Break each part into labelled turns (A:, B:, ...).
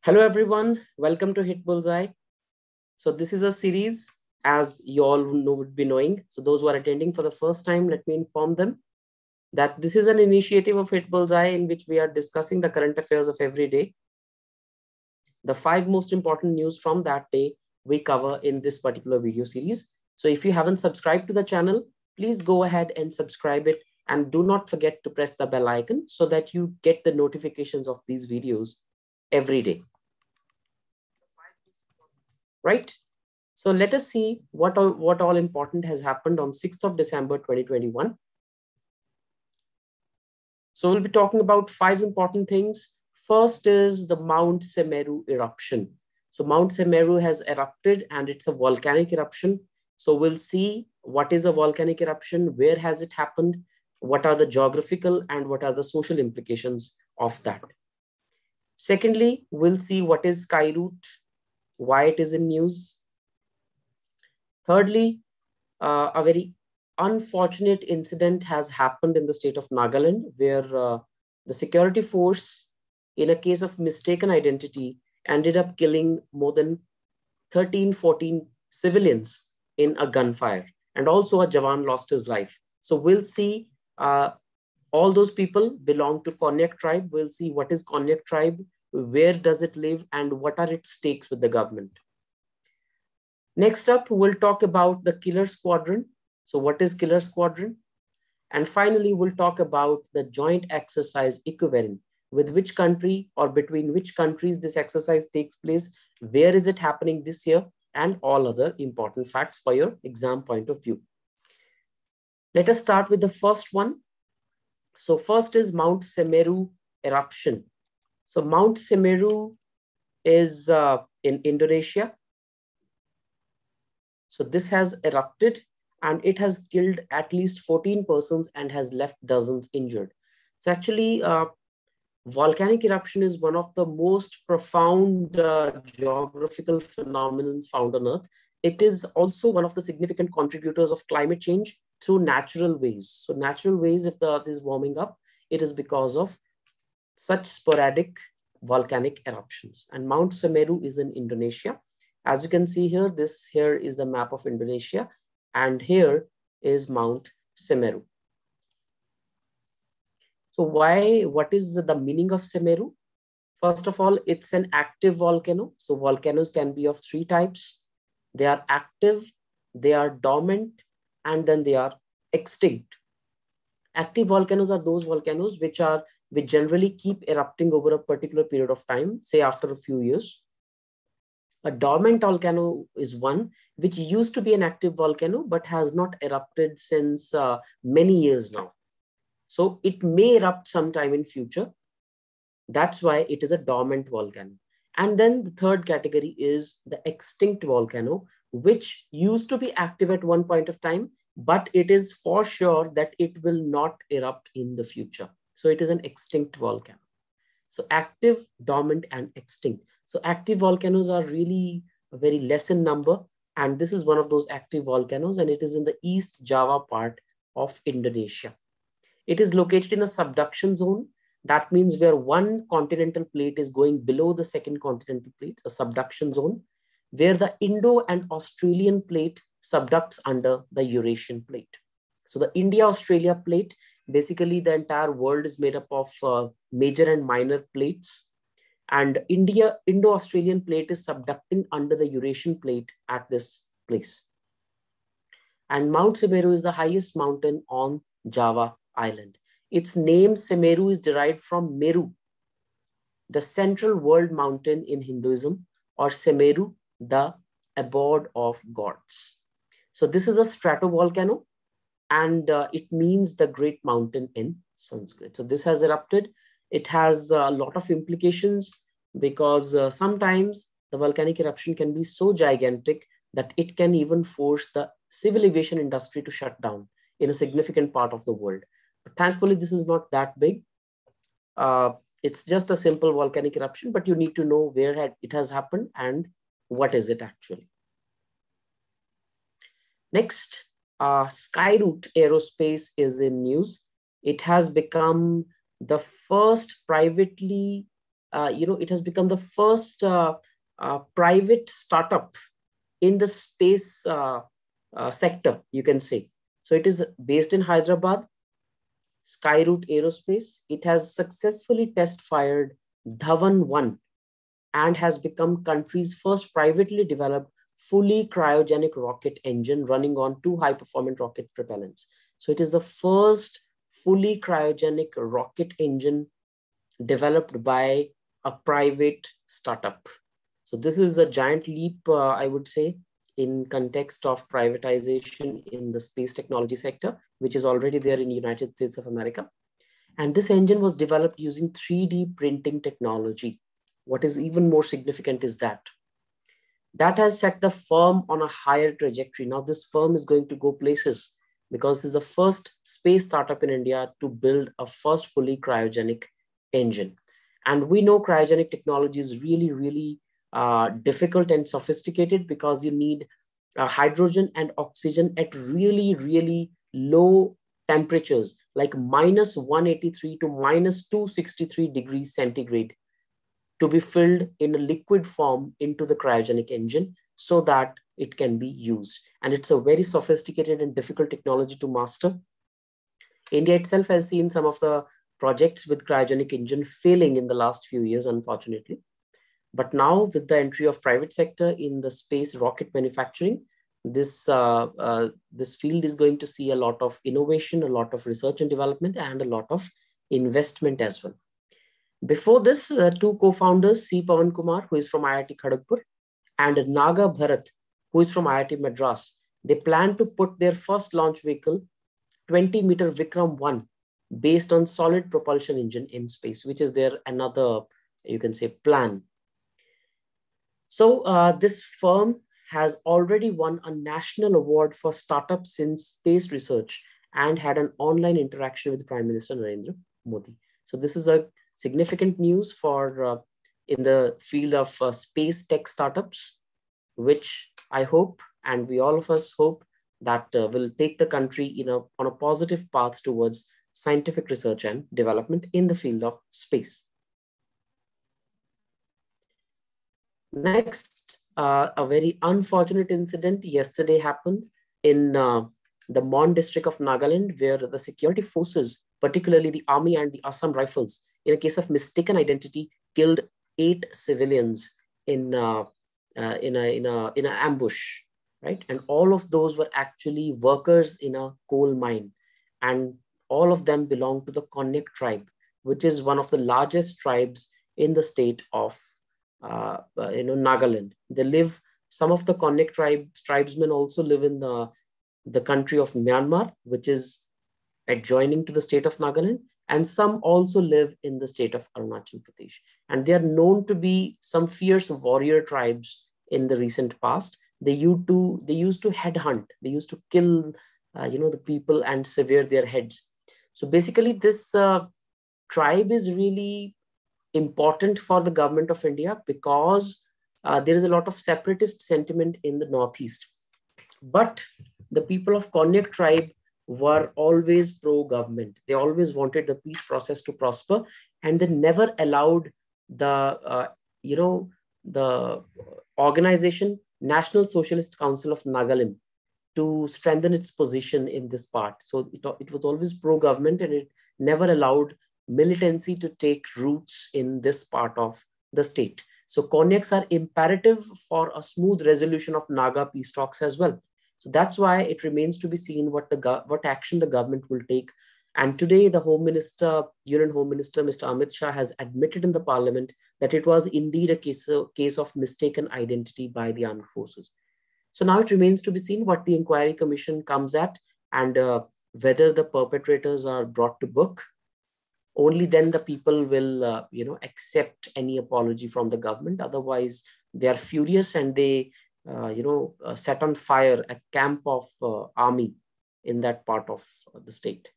A: Hello everyone, welcome to Hitbullseye. So this is a series, as you all would be knowing. So those who are attending for the first time, let me inform them that this is an initiative of Hitbullseye in which we are discussing the current affairs of every day. The 5 most important news from that day we cover in this particular video series. So if you haven't subscribed to the channel, please go ahead and subscribe it, and do not forget to press the bell icon so that you get the notifications of these videos every day. Right? So let us see what all important has happened on 6th of December 2021. So we'll be talking about 5 important things. First is the Mount Semeru eruption. So Mount Semeru has erupted and it's a volcanic eruption. So we'll see what is a volcanic eruption, where has it happened, what are the geographical and what are the social implications of that. Secondly, we'll see what is Skyroot, why it is in news. Thirdly, a very unfortunate incident has happened in the state of Nagaland, where the security force, in a case of mistaken identity, ended up killing more than 14 civilians in a gunfire, and also a Jawan lost his life. So we'll see all those people belong to Konyak tribe. We'll see what is Konyak tribe, where does it live, and what are its stakes with the government. Next up, we'll talk about the Killer Squadron. So what is Killer Squadron? And finally, we'll talk about the joint exercise equivalent, with which country or between which countries this exercise takes place, where is it happening this year, and all other important facts for your exam point of view. Let us start with the first one. So first is Mount Semeru eruption. So Mount Semeru is in Indonesia. So this has erupted and it has killed at least 14 persons and has left dozens injured. So actually, volcanic eruption is one of the most profound geographical phenomena found on Earth. It is also one of the significant contributors of climate change through natural ways. So natural ways, if the Earth is warming up, it is because of such sporadic volcanic eruptions. And Mount Semeru is in Indonesia. As you can see here, this here is the map of Indonesia, and here is Mount Semeru. So what is the meaning of Semeru? First of all, it's an active volcano. So volcanoes can be of 3 types. They are active, they are dormant, and then they are extinct. Active volcanoes are those volcanoes which generally keep erupting over a particular period of time, say after a few years. A dormant volcano is one which used to be an active volcano but has not erupted since many years now. So it may erupt sometime in future. That's why it is a dormant volcano. And then the third category is the extinct volcano, which used to be active at one point of time, but it is for sure that it will not erupt in the future. So it is an extinct volcano. So active, dormant, and extinct. So active volcanoes are really very less in number. And this is one of those active volcanoes, and it is in the East Java part of Indonesia. It is located in a subduction zone. That means where one continental plate is going below the second continental plate, a subduction zone, where the Indo and Australian plate subducts under the Eurasian plate. So the India-Australia plate, basically the entire world is made up of major and minor plates. And Indo-Australian plate is subducting under the Eurasian plate at this place. And Mount Semeru is the highest mountain on Java Island. Its name Semeru is derived from Meru, the central world mountain in Hinduism, or Semeru, the abode of gods. So this is a stratovolcano, and it means the great mountain in Sanskrit. So this has erupted. It has a lot of implications because sometimes the volcanic eruption can be so gigantic that it can even force the civil aviation industry to shut down in a significant part of the world. But thankfully, this is not that big. It's just a simple volcanic eruption, but you need to know where it has happened and what is it actually. Next, Skyroot Aerospace is in news. It has become the first privately it has become the first private startup in the space sector, you can say. So it is based in Hyderabad, Skyroot Aerospace. It has successfully test fired Dhawan 1 and has become country's first privately developed fully cryogenic rocket engine running on 2 high-performance rocket propellants. So it is the first fully cryogenic rocket engine developed by a private startup. So this is a giant leap, I would say, in context of privatization in the space technology sector, which is already there in the United States of America. And this engine was developed using 3D printing technology. What is even more significant is that has set the firm on a higher trajectory. Now this firm is going to go places because this is the first space startup in India to build a first fully cryogenic engine. And we know cryogenic technology is really, really difficult and sophisticated because you need hydrogen and oxygen at really, really low temperatures, like minus 183 to minus 263 degrees centigrade, to be filled in a liquid form into the cryogenic engine so that it can be used. And it's a very sophisticated and difficult technology to master. India itself has seen some of the projects with cryogenic engine failing in the last few years, unfortunately. But now with the entry of private sector in the space rocket manufacturing, this field is going to see a lot of innovation, a lot of research and development, and a lot of investment as well. Before this, 2 co-founders, C. Pawan Kumar, who is from IIT Kharagpur, and Naga Bharat, who is from IIT Madras, they plan to put their first launch vehicle, 20-meter Vikram 1, based on solid propulsion engine in space, which is their another, you can say, plan. So this firm has already won a national award for startups in space research and had an online interaction with Prime Minister Narendra Modi. So this is a significant news for in the field of space tech startups, which I hope, and we all of us hope, that will take the country on a positive path towards scientific research and development in the field of space. Next, a very unfortunate incident yesterday happened in the Mon district of Nagaland, where the security forces, particularly the army and the Assam Rifles, in a case of mistaken identity, killed 8 civilians in an ambush, right? And all of those were actually workers in a coal mine, and all of them belong to the Konyak tribe, which is one of the largest tribes in the state of Nagaland. They live. Some of the Konyak tribesmen also live in the country of Myanmar, which is adjoining to the state of Nagaland, and some also live in the state of Arunachal Pradesh. And they are known to be some fierce warrior tribes in the recent past. They used to headhunt. They used to kill, the people and sever their heads. So basically, this tribe is really important for the government of India because there is a lot of separatist sentiment in the Northeast. But the people of Konyak tribe were always pro-government. They always wanted the peace process to prosper, and they never allowed the organization National Socialist Council of Nagaland to strengthen its position in this part. So it was always pro-government, and it never allowed militancy to take roots in this part of the state. So Konyaks are imperative for a smooth resolution of Naga peace talks as well. So that's why it remains to be seen what action the government will take. And today, the Union Home Minister, Mr. Amit Shah, has admitted in the parliament that it was indeed a case of mistaken identity by the armed forces. So now it remains to be seen what the inquiry commission comes at, and whether the perpetrators are brought to book. Only then the people will, accept any apology from the government. Otherwise, they are furious, and they, set on fire a camp of army in that part of the state.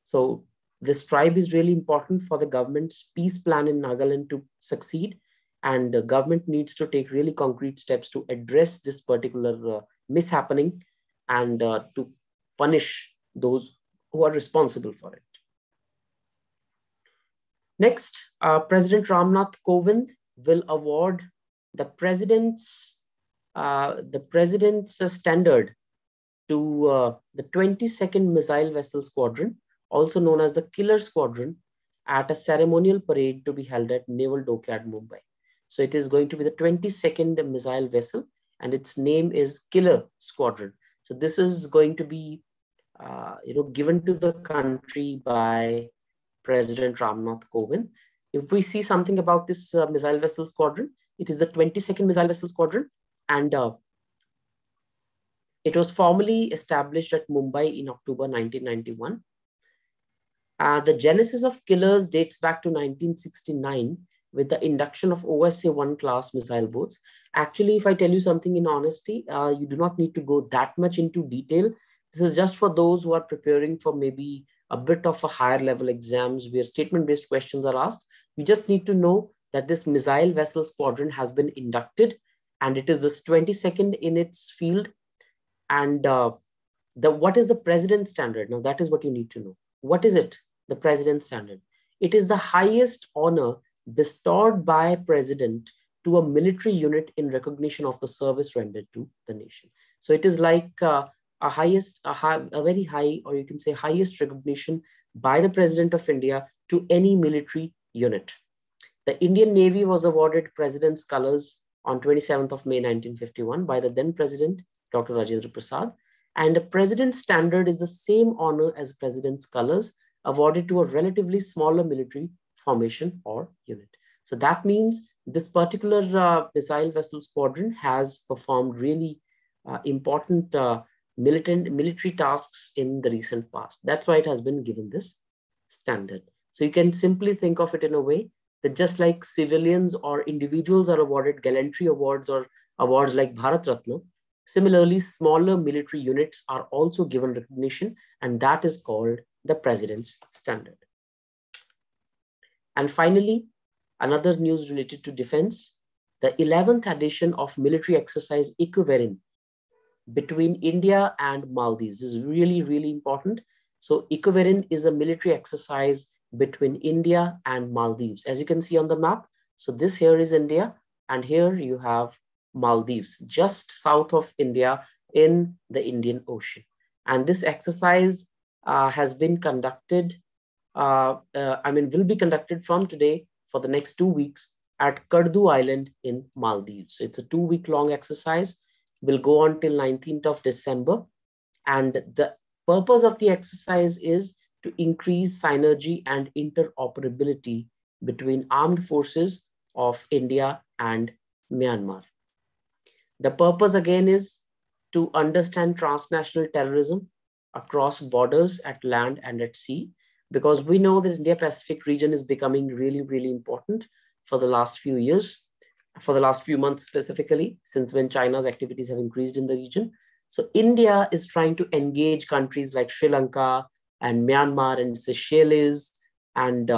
A: So this tribe is really important for the government's peace plan in Nagaland to succeed. And the government needs to take really concrete steps to address this particular mishappening and to punish those who are responsible for it. Next, President Ramnath Kovind will award the president's standard to the 22nd Missile Vessel Squadron, also known as the Killer Squadron, at a ceremonial parade to be held at Naval Dockyard, Mumbai. So it is going to be the 22nd missile vessel, and its name is Killer Squadron. So this is going to be, given to the country by President Ramnath Kovind. If we see something about this missile vessel squadron, it is the 22nd Missile Vessel Squadron, and it was formally established at Mumbai in October 1991. The genesis of Killers dates back to 1969 with the induction of OSA-1 class missile boats. Actually, if I tell you something in honesty, you do not need to go that much into detail. This is just for those who are preparing for maybe a bit of a higher level exams where statement-based questions are asked. You just need to know that this missile vessel squadron has been inducted, and it is this 22nd in its field. And what is the President Standard? Now, that is what you need to know. What is it? The President Standard. It is the highest honor bestowed by President to a military unit in recognition of the service rendered to the nation. So it is like a very high, or you can say highest recognition by the President of India to any military unit. The Indian Navy was awarded President's Colors on 27th of May 1951 by the then President, Dr. Rajendra Prasad. And the President's Standard is the same honor as President's Colors, awarded to a relatively smaller military formation or unit. So that means this particular missile vessel squadron has performed really important military tasks in the recent past. That's why it has been given this standard. So you can simply think of it in a way that just like civilians or individuals are awarded gallantry awards or awards like Bharat Ratna, similarly, smaller military units are also given recognition, and that is called the President's Standard. And finally, another news related to defense, the 11th edition of military exercise Equivalent between India and Maldives is really, really important. So Equivalent is a military exercise between India and Maldives. As you can see on the map, so this here is India, and here you have Maldives, just south of India in the Indian Ocean. And this exercise has been conducted, will be conducted from today for the next 2 weeks at Kardu Island in Maldives. So it's a 2-week-long exercise, will go on till 19th of December. And the purpose of the exercise is to increase synergy and interoperability between armed forces of India and Myanmar. The purpose again is to understand transnational terrorism across borders at land and at sea, because we know that Indo-Pacific region is becoming really, really important for the last few years, for the last few months specifically, since when China's activities have increased in the region. So India is trying to engage countries like Sri Lanka and Myanmar and Seychelles and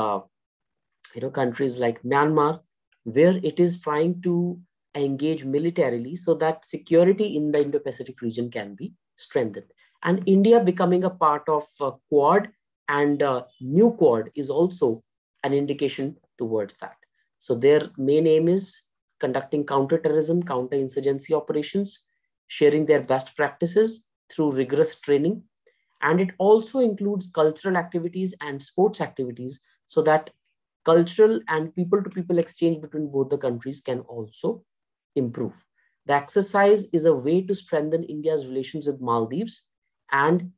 A: countries like Myanmar, where it is trying to engage militarily so that security in the Indo-Pacific region can be strengthened. And India becoming a part of Quad and new Quad is also an indication towards that. So their main aim is conducting counterterrorism, counterinsurgency operations, sharing their best practices through rigorous training. And it also includes cultural activities and sports activities so that cultural and people-to-people exchange between both the countries can also improve. The exercise is a way to strengthen India's relations with Maldives and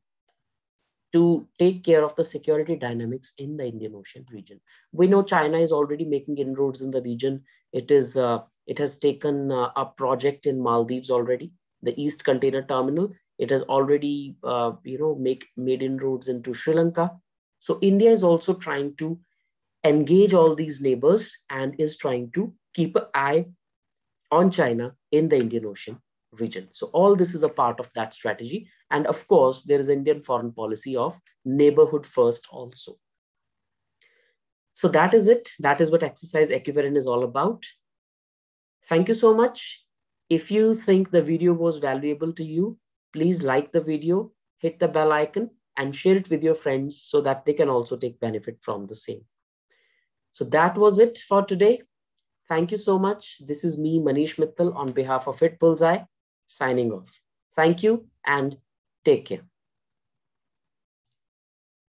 A: to take care of the security dynamics in the Indian Ocean region. We know China is already making inroads in the region. It has taken a project in Maldives already, the East Container Terminal. It has already made inroads into Sri Lanka. So India is also trying to engage all these neighbors and is trying to keep an eye on China in the Indian Ocean region. So all this is a part of that strategy. And of course, there is Indian foreign policy of neighborhood first also. So that is it. That is what exercise Equivalent is all about. Thank you so much. If you think the video was valuable to you, please like the video, hit the bell icon, and share it with your friends so that they can also take benefit from the same. So that was it for today. Thank you so much. This is me, Manish Mittal, on behalf of Hitbullseye, signing off. Thank you and take care.